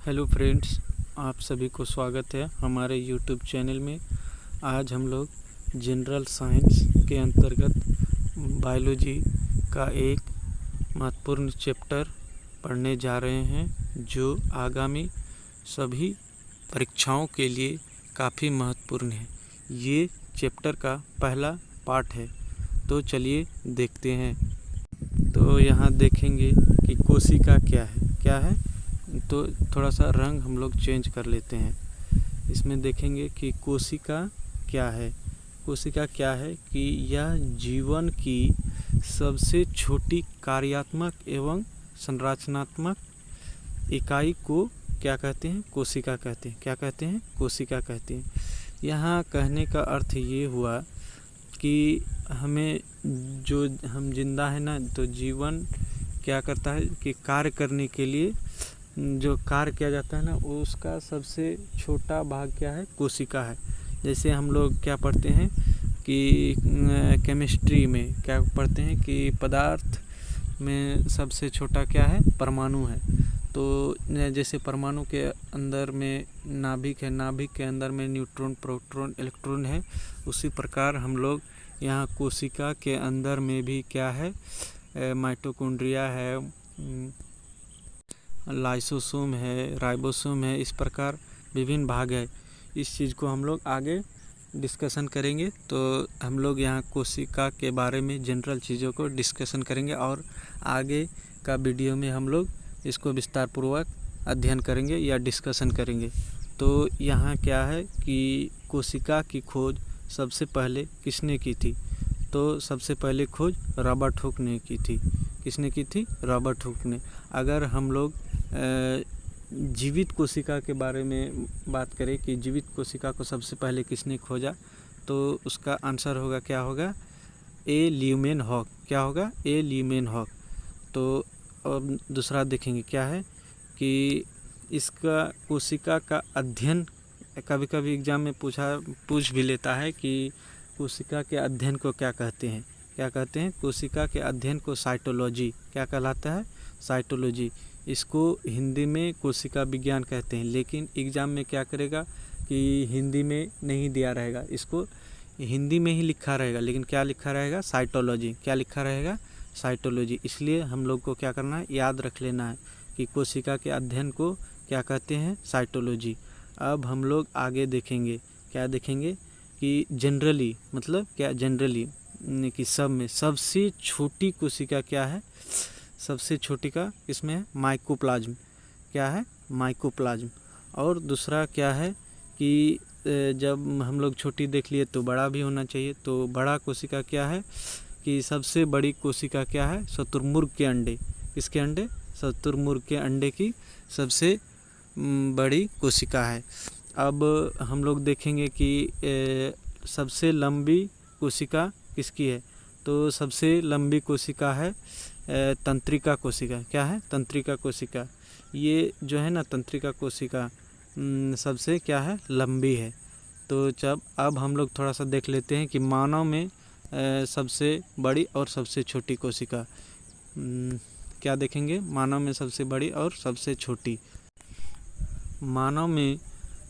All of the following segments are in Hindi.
हेलो फ्रेंड्स, आप सभी को स्वागत है हमारे यूट्यूब चैनल में। आज हम लोग जनरल साइंस के अंतर्गत बायोलॉजी का एक महत्वपूर्ण चैप्टर पढ़ने जा रहे हैं, जो आगामी सभी परीक्षाओं के लिए काफ़ी महत्वपूर्ण है। ये चैप्टर का पहला पार्ट है, तो चलिए देखते हैं। तो यहाँ देखेंगे कि कोशिका क्या है। तो थोड़ा सा रंग हम लोग चेंज कर लेते हैं। इसमें देखेंगे कि कोशिका क्या है। कोशिका क्या है कि यह जीवन की सबसे छोटी कार्यात्मक एवं संरचनात्मक इकाई को क्या कहते हैं? कोशिका कहते हैं। क्या कहते हैं? कोशिका कहते हैं। यहाँ कहने का अर्थ ये हुआ कि हमें हम जिंदा है ना, तो जीवन क्या करता है कि कार्य करने के लिए जो कार्य किया जाता है ना, उसका सबसे छोटा भाग क्या है? कोशिका है। जैसे हम लोग क्या पढ़ते हैं कि केमिस्ट्री में क्या पढ़ते हैं कि पदार्थ में सबसे छोटा क्या है? परमाणु है। तो जैसे परमाणु के अंदर में नाभिक है, नाभिक के अंदर में न्यूट्रॉन, प्रोटॉन, इलेक्ट्रॉन है। उसी प्रकार हम लोग यहाँ कोशिका के अंदर में भी क्या है? माइटोकॉन्ड्रिया है, लाइसोसोम है, राइबोसोम है। इस प्रकार विभिन्न भाग है। इस चीज़ को हम लोग आगे डिस्कशन करेंगे। तो हम लोग यहाँ कोशिका के बारे में जनरल चीज़ों को डिस्कशन करेंगे और आगे का वीडियो में हम लोग इसको विस्तार पूर्वक अध्ययन करेंगे या डिस्कशन करेंगे। तो यहाँ क्या है कि कोशिका की खोज सबसे पहले किसने की थी? तो सबसे पहले खोज रॉबर्ट हुक ने की थी। किसने की थी? रॉबर्ट हुक ने। अगर हम लोग जीवित कोशिका के बारे में बात करें कि जीवित कोशिका को सबसे पहले किसने खोजा, तो उसका आंसर होगा, क्या होगा? ए ल्यूमेनहॉक। क्या होगा? ए ल्यूमेनहॉक। तो अब दूसरा देखेंगे क्या है कि इसका कोशिका का अध्ययन कभी कभी एग्जाम में पूछ भी लेता है कि कोशिका के अध्ययन को क्या कहते हैं? क्या कहते हैं? कोशिका के अध्ययन को साइटोलॉजी। क्या कहलाता है? साइटोलॉजी। इसको हिंदी में कोशिका विज्ञान कहते हैं, लेकिन एग्ज़ाम में क्या करेगा कि हिंदी में नहीं दिया रहेगा, इसको हिंदी में ही लिखा रहेगा, लेकिन क्या लिखा रहेगा? साइटोलॉजी। क्या लिखा रहेगा? साइटोलॉजी। इसलिए हम लोग को क्या करना है? याद रख लेना है कि कोशिका के अध्ययन को क्या कहते हैं? साइटोलॉजी। अब हम लोग आगे देखेंगे, क्या देखेंगे कि जनरली, मतलब क्या जनरली कि सब में सबसे छोटी कोशिका क्या है? सबसे छोटी का इसमें है माइकोप्लाज्म। क्या है? माइकोप्लाज्म। और दूसरा क्या है कि जब हम लोग छोटी देख लिए तो बड़ा भी होना चाहिए। तो बड़ा कोशिका क्या है कि सबसे बड़ी कोशिका क्या है? शुतुरमुर्ग के अंडे। किसके अंडे? शुतुरमुर्ग के अंडे की सबसे बड़ी कोशिका है। अब हम लोग देखेंगे कि सबसे लंबी कोशिका किसकी है? तो सबसे लंबी कोशिका है तंत्रिका कोशिका। क्या है? तंत्रिका कोशिका। ये जो है ना, तंत्रिका कोशिका सबसे क्या है? लंबी है। तो जब अब हम लोग थोड़ा सा देख लेते हैं कि मानव में सबसे बड़ी और सबसे छोटी कोशिका क्या देखेंगे? मानव में सबसे बड़ी और सबसे छोटी। मानव में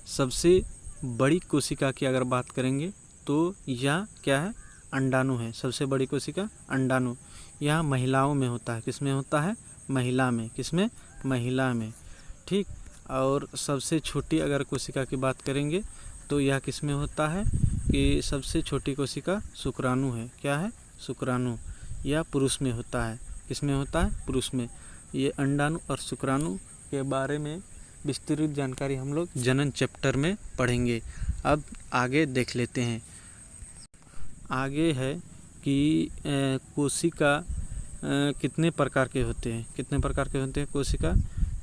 सबसे बड़ी कोशिका की अगर बात करेंगे तो यह क्या है? अंडाणु है। सबसे बड़ी कोशिका अंडाणु। यह महिलाओं में होता है। किसमें होता है? महिला में। किसमें? महिला में। ठीक। और सबसे छोटी अगर कोशिका की बात करेंगे तो यह किसमें होता है कि सबसे छोटी कोशिका शुक्राणु है। क्या है? शुक्राणु। यह पुरुष में होता है। किसमें होता है? पुरुष में। ये अंडाणु और शुक्राणु के बारे में विस्तृत जानकारी हम लोग जनन चैप्टर में पढ़ेंगे। अब आगे देख लेते हैं। आगे है कि कोशिका कितने प्रकार के होते हैं? कितने प्रकार के होते हैं? कोशिका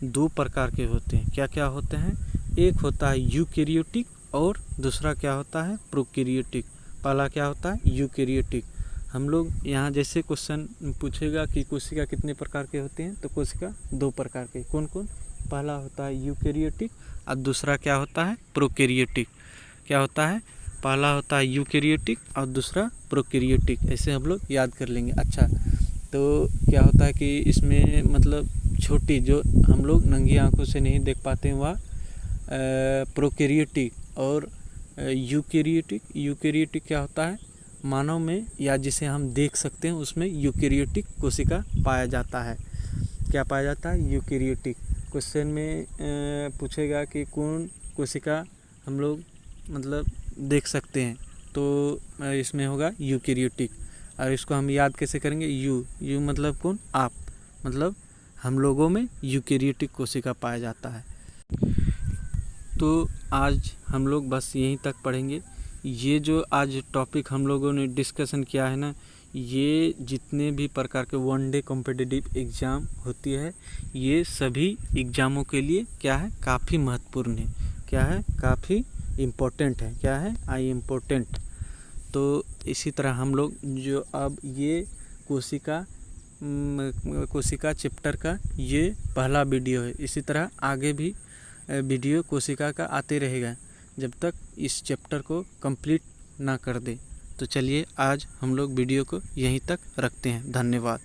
2 प्रकार के होते हैं। क्या क्या होते हैं? एक होता है यूकेरियोटिक और दूसरा क्या होता है? प्रोकैरियोटिक। पहला क्या होता है? यूकेरियोटिक। हम लोग यहाँ जैसे क्वेश्चन पूछेगा कि कोशिका कितने प्रकार के होते हैं, तो कोशिका 2 प्रकार के। कौन कौन? पहला होता है यूकेरियोटिक और दूसरा क्या होता है? प्रोकैरियोटिक। क्या होता है? पहला होता है यूकेरियोटिक और दूसरा प्रोकैरियोटिक। ऐसे हम लोग याद कर लेंगे। अच्छा, तो क्या होता है कि इसमें मतलब छोटी जो हम लोग नंगी आंखों से नहीं देख पाते हैं वह प्रोकैरियोटिक और यूकैरियोटिक क्या होता है, मानव में या जिसे हम देख सकते हैं उसमें यूकैरियोटिक कोशिका पाया जाता है। क्या पाया जाता है? यूकैरियोटिक। क्वेश्चन में पूछेगा कि कौन कोशिका हम लोग मतलब देख सकते हैं, तो इसमें होगा यूकैरियोटिक। और इसको हम याद कैसे करेंगे? यू मतलब कौन? आप, मतलब हम लोगों में यूकैरियोटिक कोशिका पाया जाता है। तो आज हम लोग बस यहीं तक पढ़ेंगे। ये जो आज टॉपिक हम लोगों ने डिस्कशन किया है ना, ये जितने भी प्रकार के वन डे कॉम्पिटिटिव एग्ज़ाम होती है, ये सभी एग्ज़ामों के लिए क्या है? काफ़ी महत्वपूर्ण है। क्या है? काफ़ी इम्पोर्टेंट है। क्या है? इम्पोर्टेंट। तो इसी तरह हम लोग जो अब ये कोशिका चैप्टर का ये पहला वीडियो है। इसी तरह आगे भी वीडियो कोशिका का आते रहेगा जब तक इस चैप्टर को कंप्लीट ना कर दे। तो चलिए आज हम लोग वीडियो को यहीं तक रखते हैं। धन्यवाद।